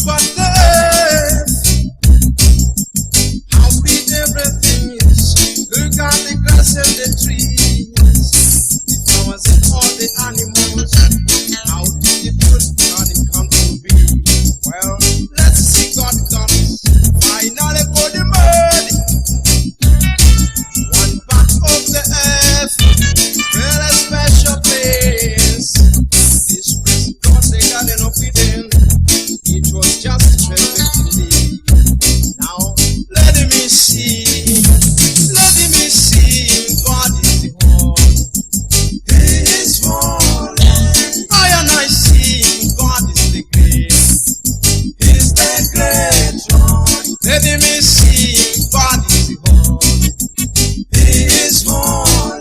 but then, how big everything is. Look at the grass and the trees, the flowers and all the animals. How did the good God come to be? Well, let's see God comes. Finally for the money. One part of the earth, very special place. This place God the garden of Eden. It was just perfect indeed. Now let me see. Let me see. God is the one. He is one. I see. God is the great. He's the great one. Let me see. God is the one. He is one.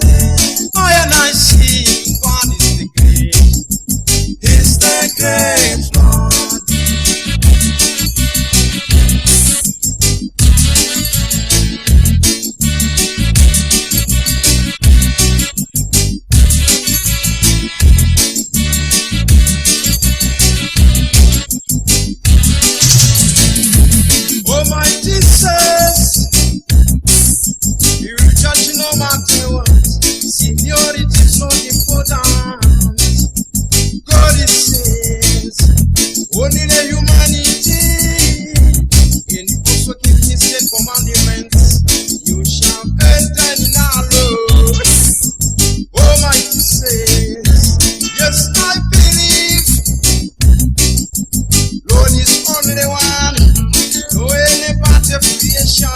I see. God is the great. He's the great one. Oh my Jesus, you will judge no matter what. Seniority is not important. God is says, only the humanity. In the also keep his 10 commandments, you shall enter in our Lord. Oh my Jesus, yes I believe. Lord is only the one. No any part of creation.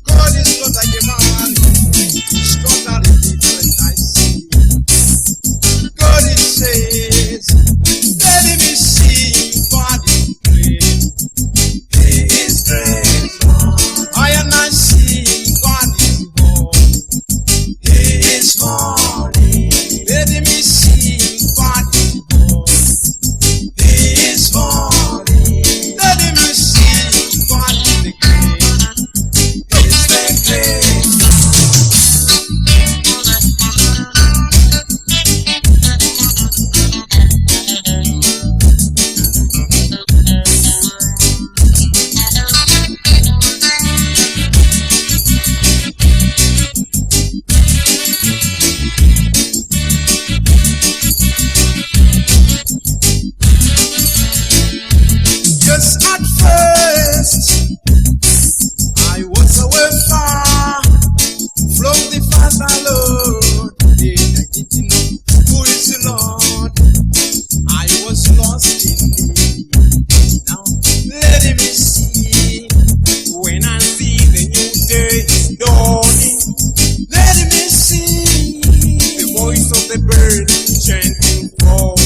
God is not like a man. He's totally different, I see. God is says, let me see. God is great. He is great. I see. God is good. He is holy. Let me see. God is good. He is holy. Let me see. God is the great. He is the great. Just at first, I was away far from the Father, Lord. Did I didn't know who is the Lord? I was lost in thee. Now let me see. When I see the new day is dawning, let me see the voice of the bird chanting for